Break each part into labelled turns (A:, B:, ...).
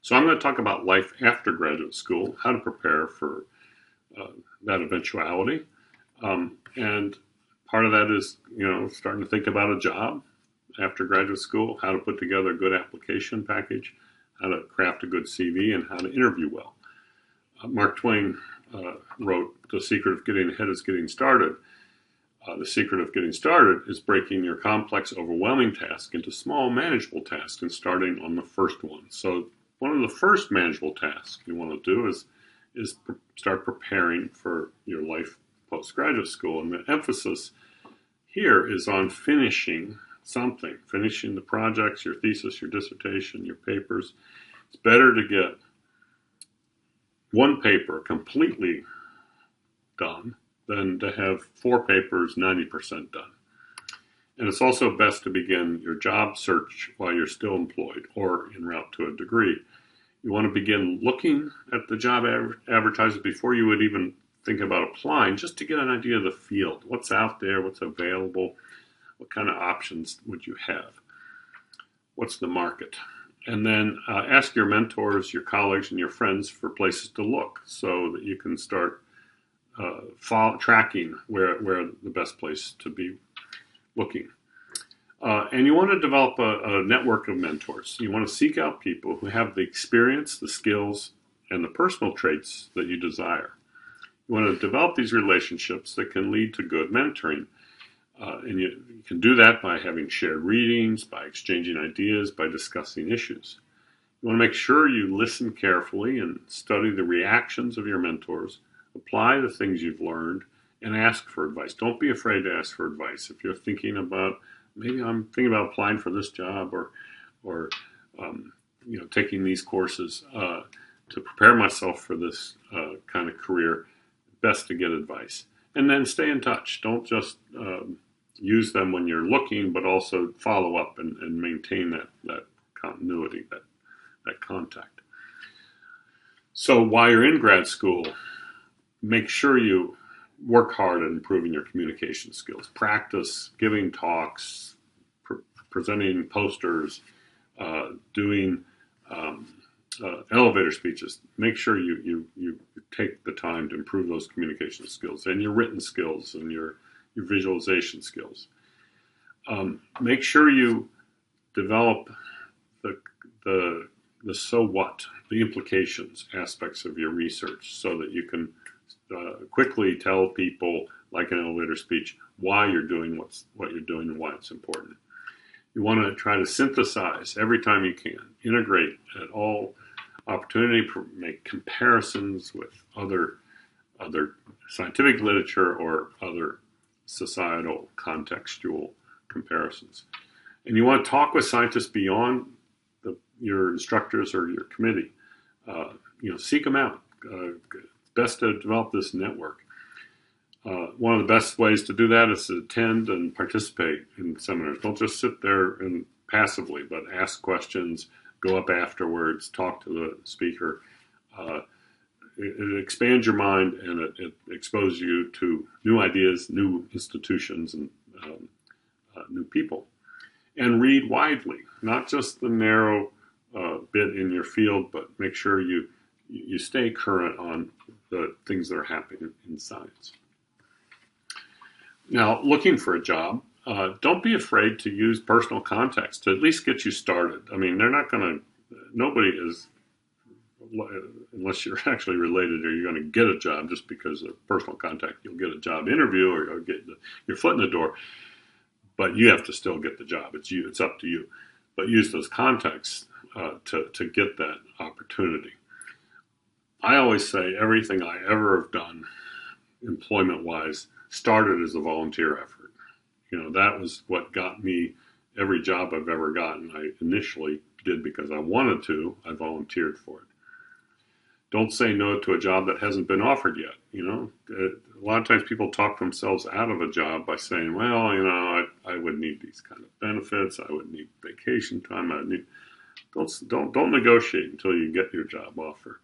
A: So I'm going to talk about life after graduate school, how to prepare for uh, that eventuality. And part of that is, starting to think about a job after graduate school, how to put together a good application package, how to craft a good CV, and how to interview well. Mark Twain wrote, "The secret of getting ahead is getting started." The secret of getting started is breaking your complex, overwhelming task into small, manageable tasks and starting on the first one. So one of the first manageable tasks you want to do is start preparing for your life postgraduate school. And the emphasis here is on finishing something, finishing the projects, your thesis, your dissertation, your papers. It's better to get one paper completely done than to have four papers 90% done. And it's also best to begin your job search while you're still employed or en route to a degree. You want to begin looking at the job advertisements before you would even think about applying, just to get an idea of the field. What's out there? What's available? What kind of options would you have? What's the market? And then ask your mentors, your colleagues, and your friends for places to look so that you can start tracking where the best place to be looking. And you want to develop a network of mentors. You want to seek out people who have the experience, the skills, and the personal traits that you desire. You want to develop these relationships that can lead to good mentoring. And you can do that by having shared readings, by exchanging ideas, by discussing issues. You want to make sure you listen carefully and study the reactions of your mentors, apply the things you've learned, and ask for advice. Don't be afraid to ask for advice. If you're thinking about, maybe I'm thinking about applying for this job or taking these courses to prepare myself for this kind of career, best to get advice. And then stay in touch. Don't just use them when you're looking, but also follow up and maintain that continuity, that contact. So while you're in grad school, make sure you work hard at improving your communication skills. Practice giving talks, presenting posters, doing elevator speeches. Make sure you take the time to improve those communication skills and your written skills and your visualization skills. Make sure you develop the so what, the implications aspects of your research so that you can quickly tell people, like an elevator speech, why you're doing what you're doing and why it's important. You want to try to synthesize every time you can, integrate at all opportunity, make comparisons with other scientific literature or other societal contextual comparisons. And you want to talk with scientists beyond your instructors or your committee. Seek them out. Best to develop this network. One of the best ways to do that is to attend and participate in seminars. Don't just sit there and passively, but ask questions, go up afterwards, talk to the speaker. It expands your mind and it exposes you to new ideas, new institutions, and new people. And read widely, not just the narrow bit in your field, but make sure you stay current on the things that are happening in science. Now, looking for a job, don't be afraid to use personal contacts to at least get you started. I mean, they're not going to, nobody is, unless you're actually related, or you're going to get a job just because of personal contact. You'll get a job interview or you'll get your foot in the door, but you have to still get the job. It's up to you. But use those contacts to get that opportunity. I always say everything I ever have done employment-wise started as a volunteer effort. That was what got me every job I've ever gotten. I initially did because I wanted to. I volunteered for it. Don't say no to a job that hasn't been offered yet. A lot of times people talk themselves out of a job by saying, well, I would need these kind of benefits. I would need vacation time. Don't negotiate until you get your job offer.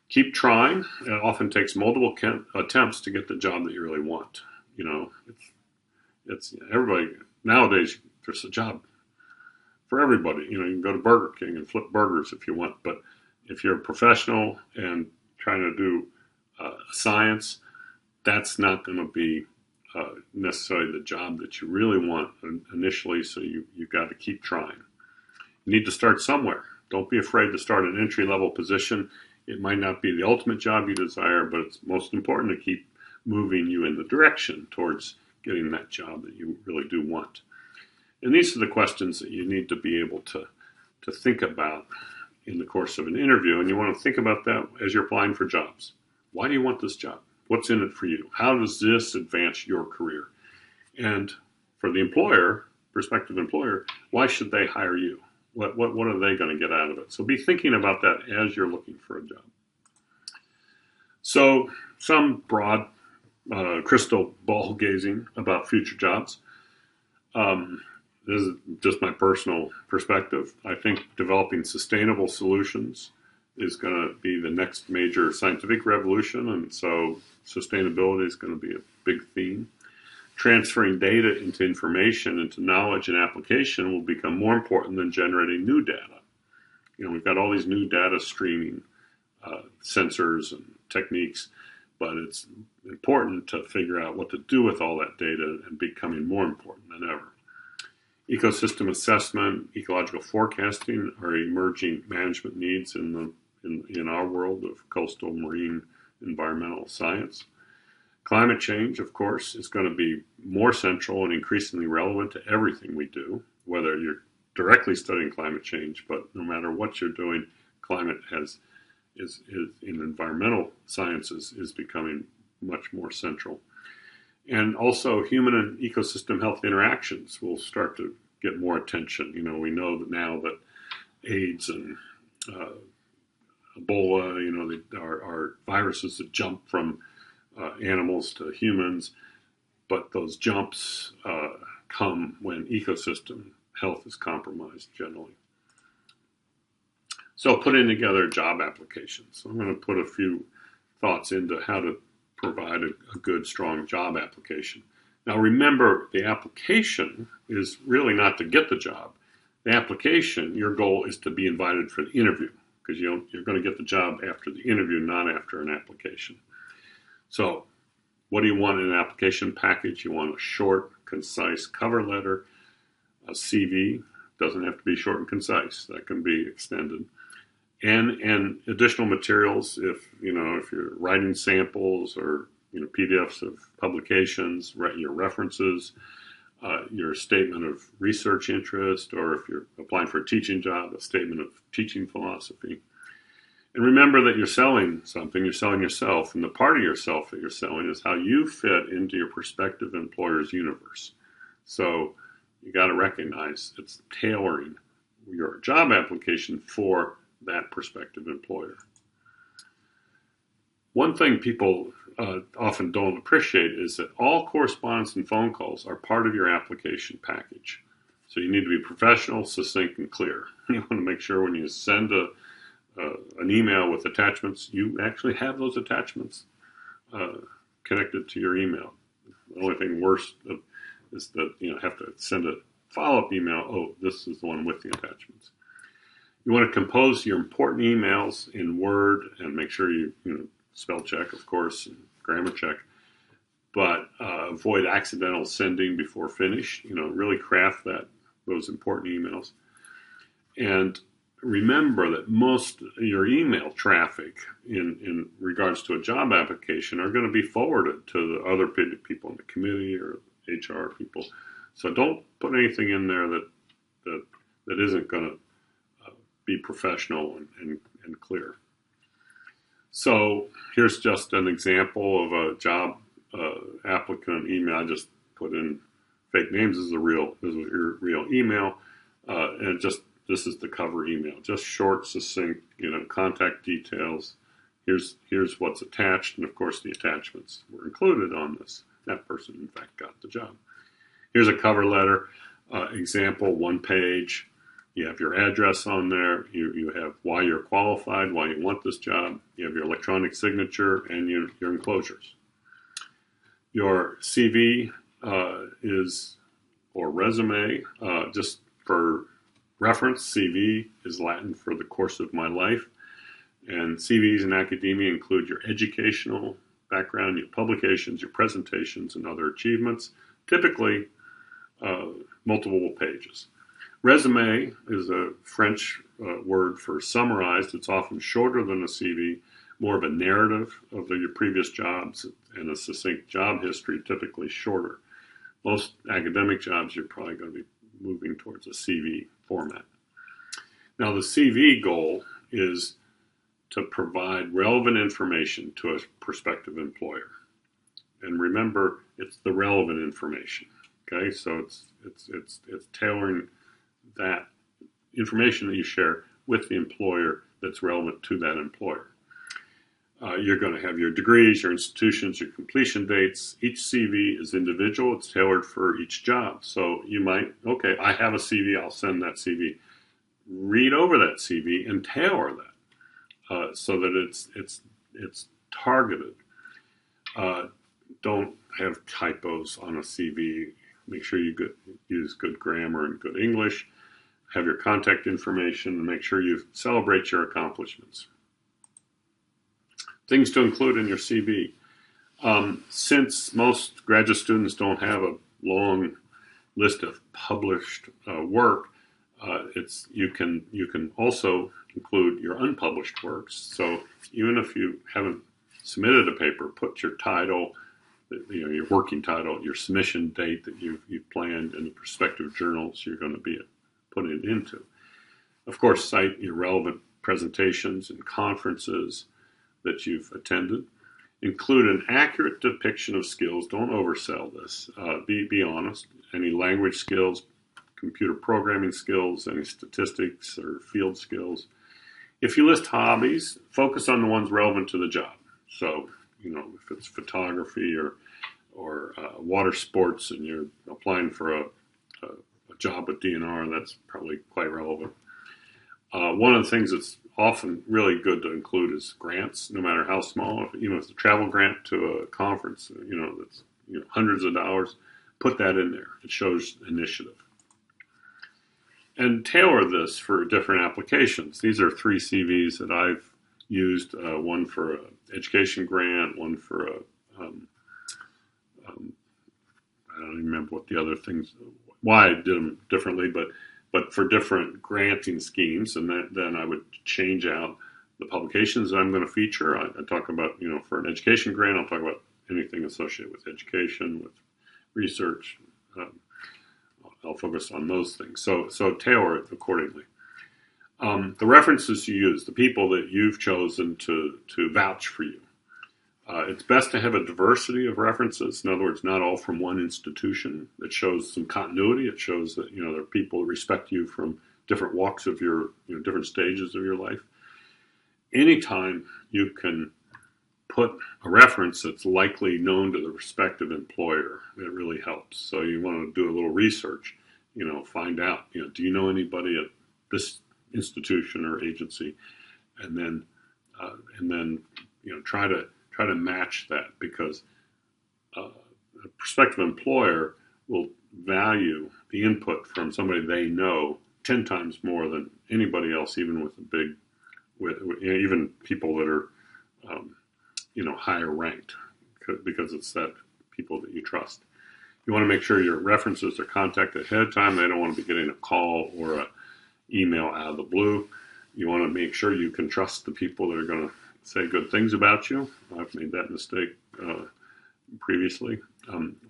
A: Keep trying. It often takes multiple attempts to get the job that you really want. It's everybody nowadays. There's a job for everybody. You can go to Burger King and flip burgers if you want, but if you're a professional and trying to do science, that's not going to be necessarily the job that you really want initially, so you've got to keep trying. You need to start somewhere. Don't be afraid to start an entry-level position. It might not be the ultimate job you desire, but it's most important to keep moving you in the direction towards getting that job that you really do want. And these are the questions that you need to be able to think about in the course of an interview. And you want to think about that as you're applying for jobs. Why do you want this job? What's in it for you? How does this advance your career? And for the employer, prospective employer, why should they hire you? What are they going to get out of it? So be thinking about that as you're looking for a job. So some broad crystal ball gazing about future jobs. This is just my personal perspective. I think developing sustainable solutions is going to be the next major scientific revolution, and so sustainability is going to be a big theme. Transferring data into information, into knowledge and application will become more important than generating new data. We've got all these new data streaming sensors and techniques, but it's important to figure out what to do with all that data and becoming more important than ever. Ecosystem assessment, ecological forecasting are emerging management needs in our world of coastal marine environmental science. Climate change, of course, is going to be more central and increasingly relevant to everything we do, whether you're directly studying climate change, but no matter what you're doing, climate is in environmental sciences is becoming much more central. And also human and ecosystem health interactions will start to get more attention. We know that now that AIDS and Ebola, are viruses that jump from animals to humans, but those jumps come when ecosystem health is compromised generally. So putting together job applications. So I'm going to put a few thoughts into how to provide a good, strong job application. Now remember, the application is really not to get the job. The application, your goal is to be invited for the interview, because you're going to get the job after the interview, not after an application. So what do you want in an application package? You want a short, concise cover letter, a CV. Doesn't have to be short and concise. That can be extended. And additional materials if you're writing samples or PDFs of publications, your references, your statement of research interest, or if you're applying for a teaching job, a statement of teaching philosophy. And remember that you're selling something, you're selling yourself, and the part of yourself that you're selling is how you fit into your prospective employer's universe. So you got to recognize it's tailoring your job application for that prospective employer. One thing people often don't appreciate is that all correspondence and phone calls are part of your application package. So you need to be professional, succinct, and clear. You want to make sure when you send an email with attachments, you actually have those attachments connected to your email. The only thing worse is that have to send a follow-up email. Oh, this is the one with the attachments. You want to compose your important emails in Word and make sure you spell check, of course, and grammar check, but avoid accidental sending before finish. Really craft those important emails. And remember that most of your email traffic in regards to a job application are going to be forwarded to the other people in the committee or HR people. So don't put anything in there that isn't going to be professional and clear. So here's just an example of a job applicant email. I just put in fake names. This is your real email, and this is the cover email. Just short, succinct, contact details. Here's what's attached, and of course the attachments were included on this. That person, in fact, got the job. Here's a cover letter example, 1 page. You have your address on there. You have why you're qualified, why you want this job. You have your electronic signature and your enclosures. Your CV or resume, just for Reference, CV, is Latin for the course of my life. And CVs in academia include your educational background, your publications, your presentations, and other achievements, typically multiple pages. Resume is a French word for summarized. It's often shorter than a CV, more of a narrative of your previous jobs, and a succinct job history, typically shorter. Most academic jobs, you're probably going to be moving towards a CV format. Now, the CV goal is to provide relevant information to a prospective employer. And remember, it's the relevant information. Okay, so it's tailoring that information that you share with the employer that's relevant to that employer. You're going to have your degrees, your institutions, your completion dates. Each CV is individual. It's tailored for each job. So you might, okay, I have a CV. I'll send that CV. Read over that CV and tailor that so that it's targeted. Don't have typos on a CV. Make sure you use good grammar and good English. Have your contact information, and make sure you celebrate your accomplishments. Things to include in your CV. Since most graduate students don't have a long list of published work, you can also include your unpublished works. So even if you haven't submitted a paper, put your title, your working title, your submission date that you've planned, in the prospective journals you're going to be putting it into. Of course, cite your relevant presentations and conferences that you've attended. Include an accurate depiction of skills. Don't oversell this. Be honest. Any language skills, computer programming skills, any statistics or field skills. If you list hobbies, focus on the ones relevant to the job. So, if it's photography or water sports and you're applying for a job with DNR, that's probably quite relevant. One of the things that's often really good to include is grants, no matter how small. If it's a travel grant to a conference, that's hundreds of dollars, put that in there. It shows initiative. And tailor this for different applications. These are 3 CVs that I've used, one for an education grant, one for I don't even remember what the other things, why I did them differently, but for different granting schemes. And then I would change out the publications that I'm going to feature. I talk about, for an education grant, I'll talk about anything associated with education, with research. I'll focus on those things. So tailor it accordingly. The references you use, the people that you've chosen to vouch for you. It's best to have a diversity of references. In other words, not all from one institution. It shows some continuity. It shows that there are people who respect you from different walks of your, different stages of your life. Anytime you can put a reference that's likely known to the respective employer, it really helps. So you want to do a little research. Find out. Do you know anybody at this institution or agency? And then try to match that, because a prospective employer will value the input from somebody they know 10 times more than anybody else, even even people that are higher ranked, because it's that people that you trust. You want to make sure your references are contacted ahead of time. They don't want to be getting a call or an email out of the blue. You want to make sure you can trust the people that are going to say good things about you. I've made that mistake previously,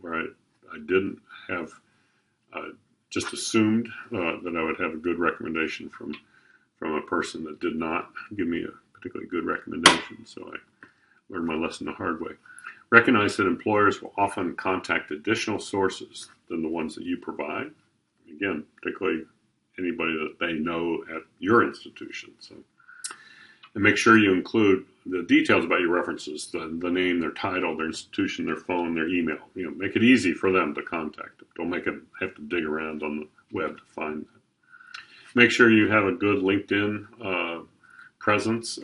A: where I didn't have, just assumed that I would have a good recommendation from a person that did not give me a particularly good recommendation. So I learned my lesson the hard way. Recognize that employers will often contact additional sources than the ones that you provide. Again, particularly anybody that they know at your institution. So, and make sure you include the details about your references, the name, their title, their institution, their phone, their email. Make it easy for them to contact them. Don't make them have to dig around on the web to find that. Make sure you have a good LinkedIn presence,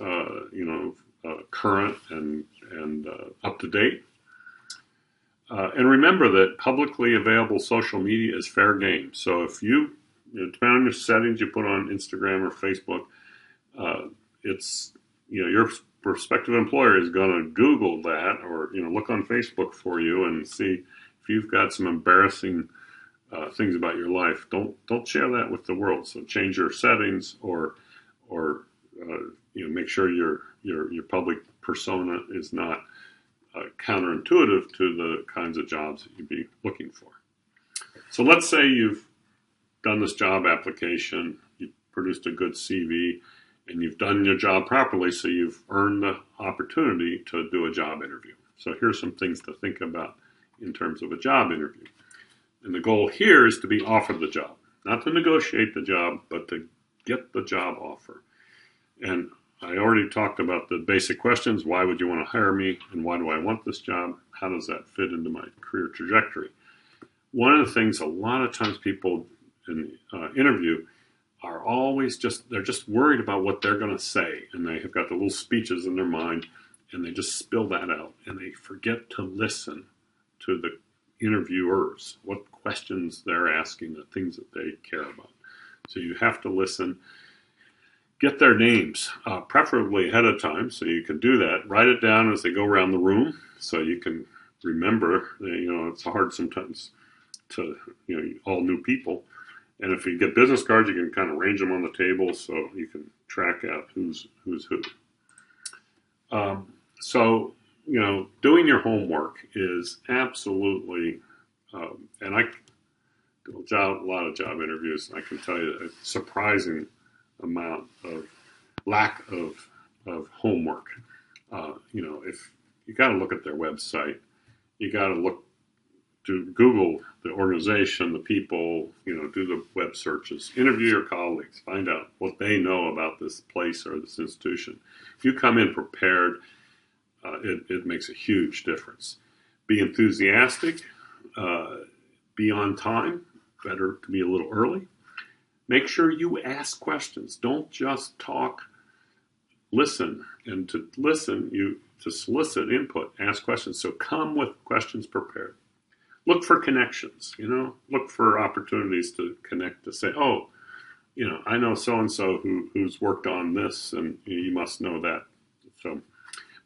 A: current and up to date. And remember that publicly available social media is fair game. So if you depending on your settings you put on Instagram or Facebook, it's your prospective employer is going to Google that, or look on Facebook for you and see if you've got some embarrassing things about your life. Don't share that with the world. So change your settings, or make sure your public persona is not counterintuitive to the kinds of jobs that you'd be looking for. So let's say you've done this job application, you've produced a good CV, and you've done your job properly, so you've earned the opportunity to do a job interview. So here's some things to think about in terms of a job interview. And the goal here is to be offered the job, not to negotiate the job, but to get the job offer. And I already talked about the basic questions. Why would you want to hire me? And why do I want this job? How does that fit into my career trajectory? One of the things a lot of times people in interview are always they're just worried about what they're going to say. And they have got the little speeches in their mind, and they just spill that out. And they forget to listen to the interviewers, what questions they're asking, the things that they care about. So you have to listen. Get their names, preferably ahead of time, so you can do that. Write it down as they go around the room, so you can remember. It's hard sometimes to all new people. And if you get business cards, you can kind of arrange them on the table so you can track out who's who. So doing your homework is absolutely, and I do a lot of job interviews. I can tell you a surprising amount of lack of homework. If you got to look at their website, you got to Google the organization, the people, do the web searches, interview your colleagues, find out what they know about this place or this institution. If you come in prepared, it makes a huge difference. Be enthusiastic, be on time, better to be a little early. Make sure you ask questions. Don't just talk, listen. And to listen, to solicit input, ask questions. So come with questions prepared. Look for connections, look for opportunities to connect, to say, I know so-and-so who's worked on this, and you must know that. So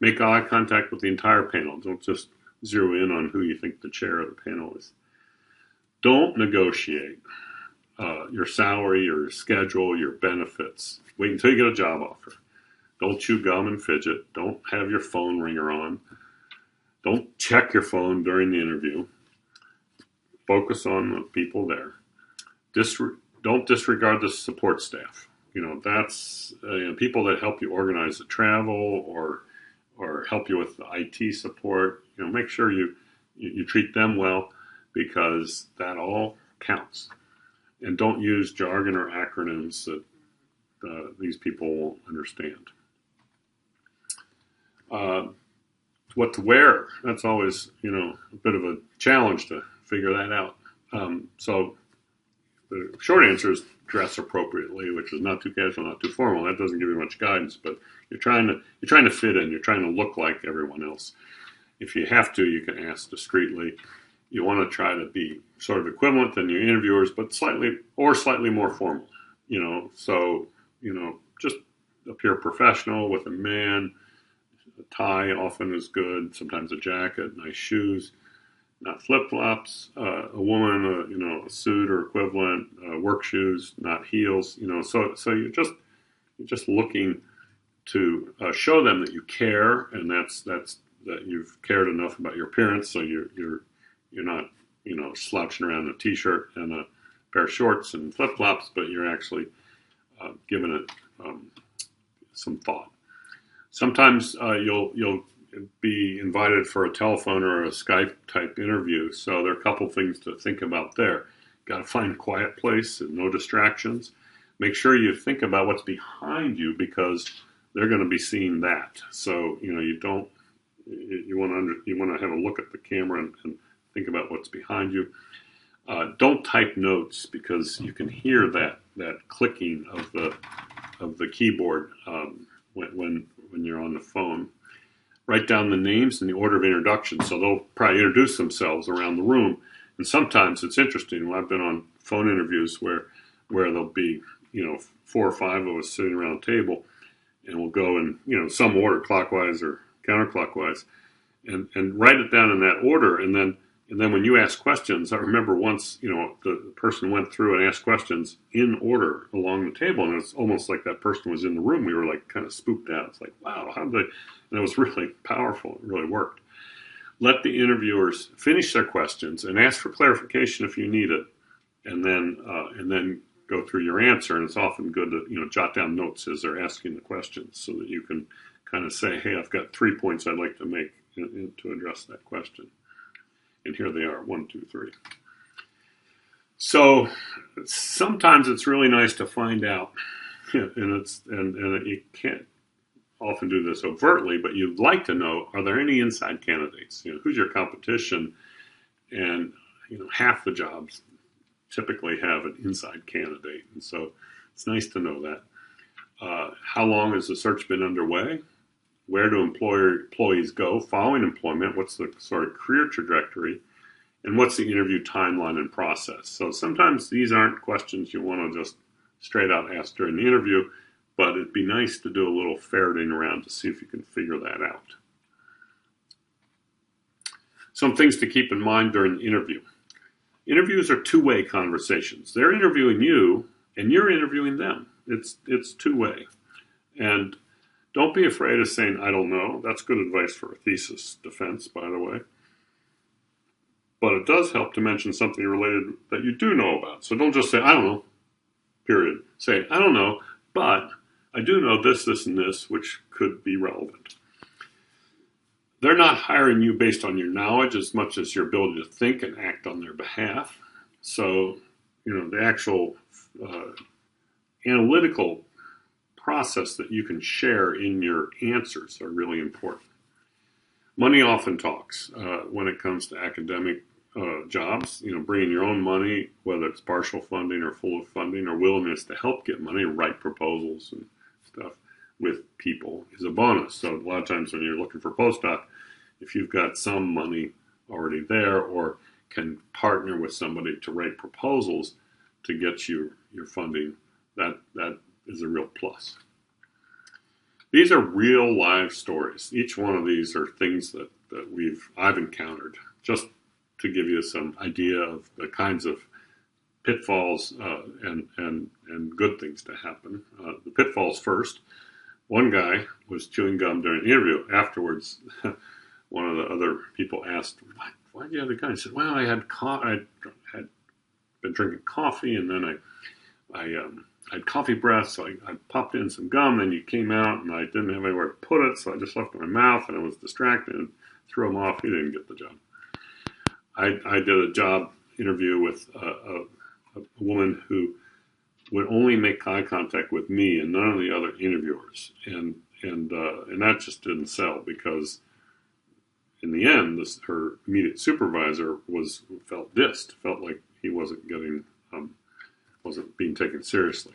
A: make eye contact with the entire panel. Don't just zero in on who you think the chair of the panel is. Don't negotiate your salary, your schedule, your benefits. Wait until you get a job offer. Don't chew gum and fidget. Don't have your phone ringer on. Don't check your phone during the interview. Focus on the people there. Don't disregard the support staff. That's people that help you organize the travel or help you with the IT support. Make sure you treat them well, because that all counts. And don't use jargon or acronyms that these people won't understand. What to wear, that's always, a bit of a challenge to figure that out. So the short answer is dress appropriately, which is not too casual, not too formal. That doesn't give you much guidance, but you're trying to fit in. You're trying to look like everyone else. If you have to, you can ask discreetly. You want to try to be sort of equivalent than your interviewers, but slightly more formal. So just appear professional with a man. A tie often is good. Sometimes a jacket, nice shoes. Not flip-flops, a woman, a suit or equivalent, work shoes, not heels, so you're just looking to show them that you care, and that's that you've cared enough about your appearance, so you're not, slouching around in a t-shirt and a pair of shorts and flip-flops, but you're actually giving it some thought. Sometimes you'll be invited for a telephone or a Skype type interview. So there are a couple things to think about there. Got to find a quiet place and no distractions. Make sure you think about what's behind you, because they're going to be seeing that. So you want to have a look at the camera and think about what's behind you. Don't type notes, because you can hear that clicking of the keyboard when you're on the phone. Write down the names in the order of introduction. So they'll probably introduce themselves around the room. And sometimes it's interesting. I've been on phone interviews where where there'll be, 4 or 5 of us sitting around a table, and we'll go in, some order, clockwise or counterclockwise, and write it down in that order. And then when you ask questions, I remember once, the person went through and asked questions in order along the table, and it's almost like that person was in the room. We were like kind of spooked out. It's like, wow, how did they? And it was really powerful. It really worked. Let the interviewers finish their questions and ask for clarification if you need it, and then go through your answer. And it's often good to jot down notes as they're asking the questions, so that you can kind of say, hey, I've got 3 points I'd like to make to address that question. And here they are, 1, 2, 3. So sometimes it's really nice to find out, and you can't often do this overtly, but you'd like to know, are there any inside candidates? Who's your competition? And half the jobs typically have an inside candidate, and so it's nice to know that. How long has the search been underway? Where do employees go following employment? What's the sort of career trajectory? And what's the interview timeline and process? So sometimes these aren't questions you want to just straight out ask during the interview, but it'd be nice to do a little ferreting around to see if you can figure that out. Some things to keep in mind during the interview. Interviews are two-way conversations. They're interviewing you, and you're interviewing them. It's two-way. And don't be afraid of saying, I don't know. That's good advice for a thesis defense, by the way. But it does help to mention something related that you do know about. So don't just say, I don't know, period. Say, I don't know, but I do know this, this, and this, which could be relevant. They're not hiring you based on your knowledge as much as your ability to think and act on their behalf. So, the actual analytical process that you can share in your answers are really important. Money often talks when it comes to academic jobs. Bringing your own money, whether it's partial funding or full funding, or willingness to help get money, write proposals and stuff with people is a bonus. So a lot of times when you're looking for postdoc, if you've got some money already there, or can partner with somebody to write proposals to get you your funding, that is a real plus. These are real live stories. Each one of these are things that I've encountered, just to give you some idea of the kinds of pitfalls and good things to happen. The pitfalls first. One guy was chewing gum during an interview. Afterwards, one of the other people asked, "Why do you have the gum?" He said, "Well, I had been drinking coffee, and then I had coffee breath, so I popped in some gum, and you came out, and I didn't have anywhere to put it, so I just left it in my mouth, and I was distracted and threw him off." He didn't get the job. I did a job interview with a woman who would only make eye contact with me and none of the other interviewers, and that just didn't sell, because in the end, her immediate supervisor felt dissed, felt like he wasn't being taken seriously.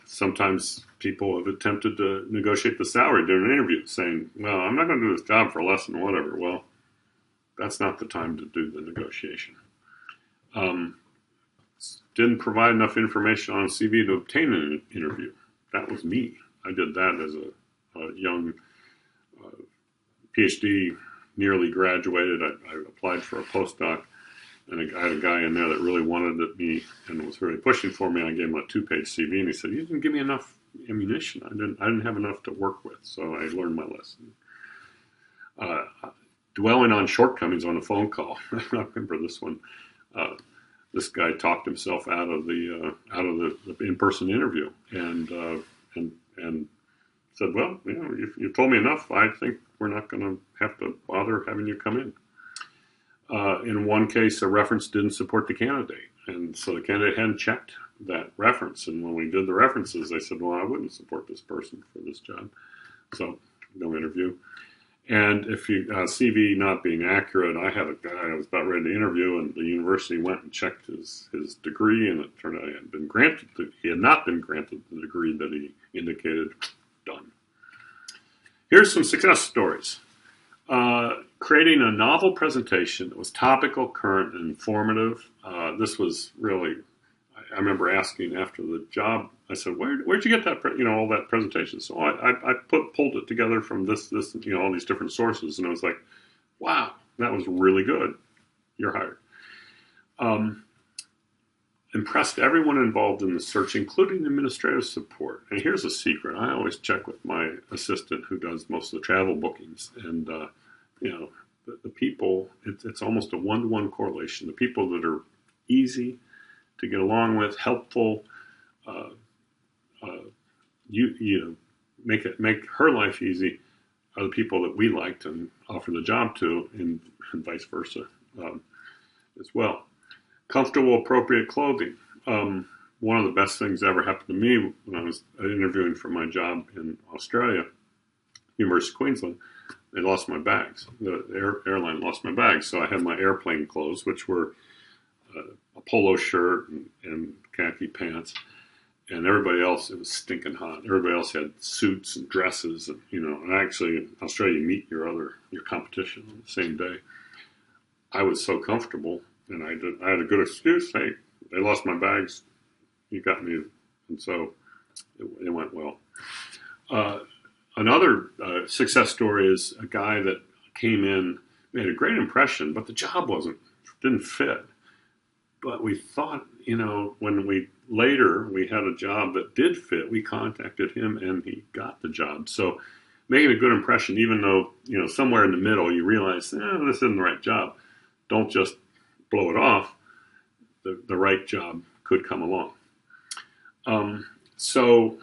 A: Sometimes people have attempted to negotiate the salary during an interview, saying, "Well, I'm not going to do this job for less than whatever." Well, that's not the time to do the negotiation. Didn't provide enough information on a CV to obtain an interview. That was me. I did that as a young PhD, nearly graduated. I applied for a postdoc, and I had a guy in there that really wanted me and was really pushing for me. I gave him a 2-page CV, and he said, "You didn't give me enough ammunition. I didn't have enough to work with." So I learned my lesson. Dwelling on shortcomings on a phone call. I remember this one. This guy talked himself out of the in-person interview, and said, "Well, you've told me enough. I think we're not going to have to bother having you come in." In one case, a reference didn't support the candidate, and so the candidate hadn't checked that reference. And when we did the references, they said, "Well, I wouldn't support this person for this job," so no interview. And if you CV not being accurate, I had a guy I was about ready to interview, and the university went and checked his degree, and it turned out he had not been granted the degree that he indicated. Done. Here's some success stories. Creating a novel presentation that was topical, current, and informative. This was really, I remember asking after the job, I said, where'd you get that, all that presentation? So I pulled it together from this, all these different sources. And I was like, wow, that was really good. You're hired. Impressed everyone involved in the search, including administrative support. And here's a secret. I always check with my assistant who does most of the travel bookings. And, the people, it's almost a one-to-one correlation. The people that are easy to get along with, helpful, make her life easy, are the people that we liked and offer the job to, and vice versa as well. Comfortable, appropriate clothing. One of the best things that ever happened to me when I was interviewing for my job in Australia, University of Queensland, they lost my bags. The airline lost my bags, so I had my airplane clothes, which were a polo shirt and khaki pants, and everybody else, it was stinking hot. Everybody else had suits and dresses, and actually in Australia you meet your competition on the same day. I was so comfortable, and I had a good excuse. Hey, they lost my bags. You got me, and so it went well. Another success story is a guy that came in, made a great impression, but the job didn't fit. But we thought, when we had a job that did fit, we contacted him and he got the job. So making a good impression, even though, somewhere in the middle you realize, this isn't the right job. Don't just blow it off. The right job could come along. So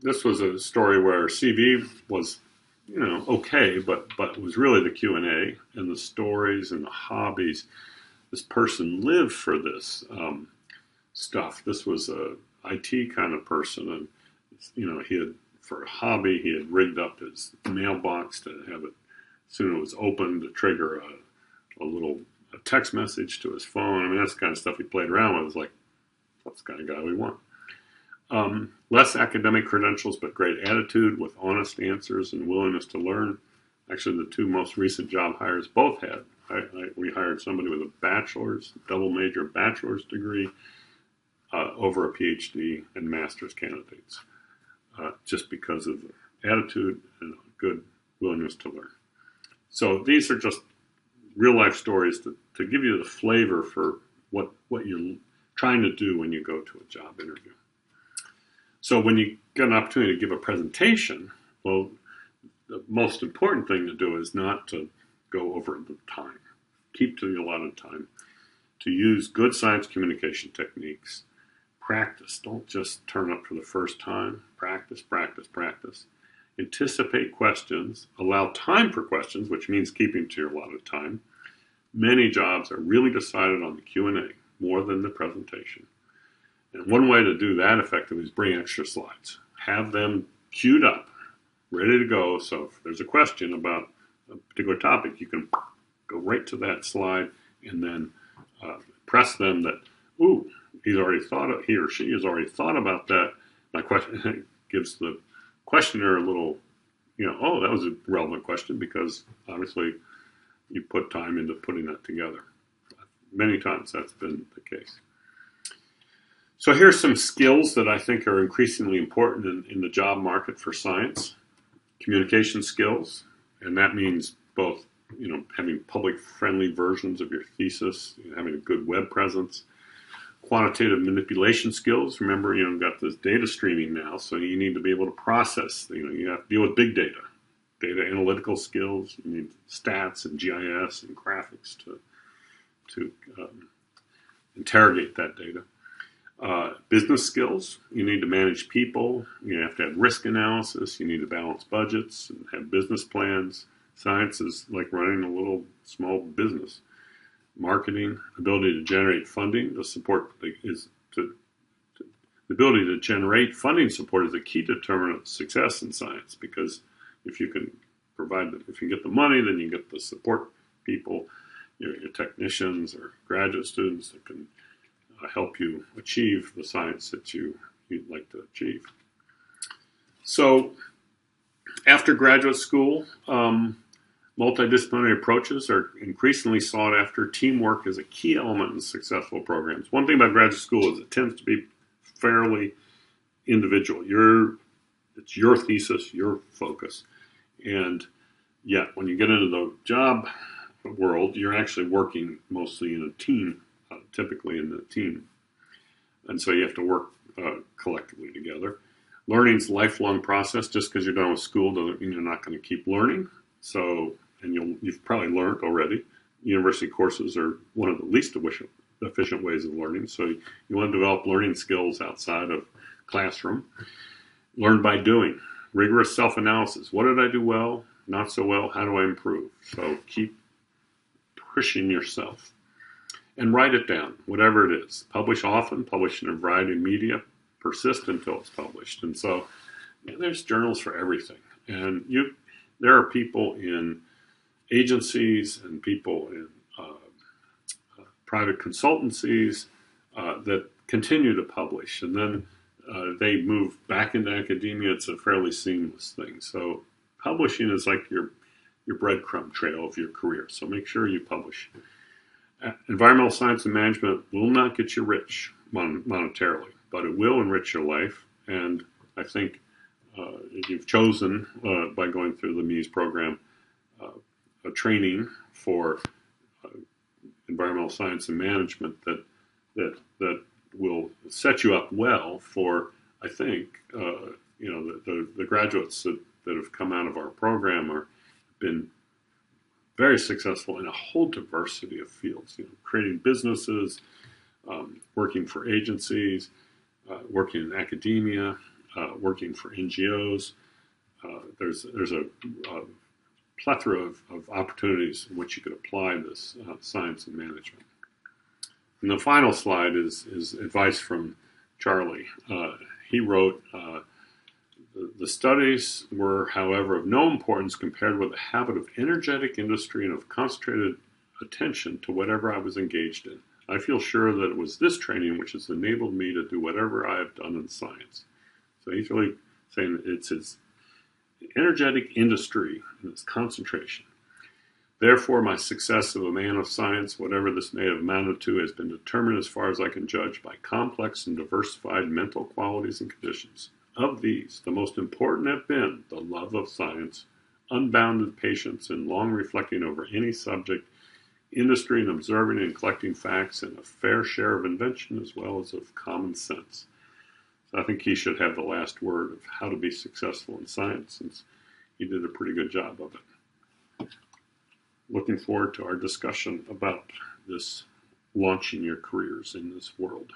A: this was a story where CV was, okay, but was really the Q&A and the stories and the hobbies. This person lived for this stuff. This was a IT kind of person, and he had, for a hobby, he had rigged up his mailbox to have it, as soon as it was opened, to trigger a text message to his phone. I mean, that's the kind of stuff he played around with. It was like, that's the kind of guy we want. Less academic credentials, but great attitude with honest answers and willingness to learn. Actually, the two most recent job hires both had. We hired somebody with a double major bachelor's degree over a PhD and master's candidates, just because of attitude and good willingness to learn. So these are just real life stories to give you the flavor for what you're trying to do when you go to a job interview. So when you get an opportunity to give a presentation, well, the most important thing to do is not to go over the time. Keep to the allotted time. To use good science communication techniques. Practice. Don't just turn up for the first time. Practice, practice, practice. Anticipate questions. Allow time for questions, which means keeping to your allotted time. Many jobs are really decided on the Q&A more than the presentation. And one way to do that effectively is bring extra slides. Have them queued up, ready to go. So if there's a question about a particular topic, you can go right to that slide and then press them that, he or she has already thought about that. My question gives the questioner a little, that was a relevant question because obviously you put time into putting that together. Many times that's been the case. So here's some skills that I think are increasingly important in the job market for science. Communication skills, and that means both, having public-friendly versions of your thesis, having a good web presence. Quantitative manipulation skills. Remember, you've got this data streaming now, so you need to be able to process. You have to deal with big data. Data analytical skills. You need stats and GIS and graphics to interrogate that data. Business skills. You need to manage people. You have to have risk analysis. You need to balance budgets and have business plans. Science is like running a little small business. Marketing, ability to generate funding to support the ability to generate funding support is a key determinant of success in science, because if you can if you get the money, then you get the support people, your technicians or graduate students that can help you achieve the science that you'd like to achieve. So after graduate school, Multidisciplinary approaches are increasingly sought after. Teamwork is a key element in successful programs. One thing about graduate school is it tends to be fairly individual. It's your thesis, your focus. And yet, when you get into the job world, you're actually working mostly in a team, typically in a team. And so you have to work collectively together. Learning's a lifelong process. Just because you're done with school doesn't mean you're not going to keep learning. So, and you've probably learned already. University courses are one of the least efficient ways of learning. So you want to develop learning skills outside of classroom. Learn by doing. Rigorous self-analysis. What did I do well? Not so well? How do I improve? So keep pushing yourself. And write it down, whatever it is. Publish often, publish in a variety of media, persist until it's published. And so there's journals for everything. And there are people in agencies and people in private consultancies that continue to publish. And then they move back into academia. It's a fairly seamless thing. So publishing is like your breadcrumb trail of your career. So make sure you publish. Environmental science and management will not get you rich monetarily, but it will enrich your life. And I think you've chosen, by going through the MEAS program, a training for environmental science and management that will set you up well for, I think, the graduates that have come out of our program have been very successful in a whole diversity of fields, creating businesses, working for agencies, working in academia, working for NGOs. There's a plethora of opportunities in which you could apply this science and management. And the final slide is advice from Charlie. He wrote, the studies were, however, of no importance compared with the habit of energetic industry and of concentrated attention to whatever I was engaged in. I feel sure that it was this training which has enabled me to do whatever I have done in science. So he's really saying it's his energetic industry and its concentration. Therefore, my success of a man of science, whatever this may have amounted to, has been determined as far as I can judge by complex and diversified mental qualities and conditions. Of these, the most important have been the love of science, unbounded patience and long reflecting over any subject, industry in observing and collecting facts, and a fair share of invention as well as of common sense. So I think he should have the last word of how to be successful in science, since he did a pretty good job of it. Looking forward to our discussion about this, launching your careers in this world.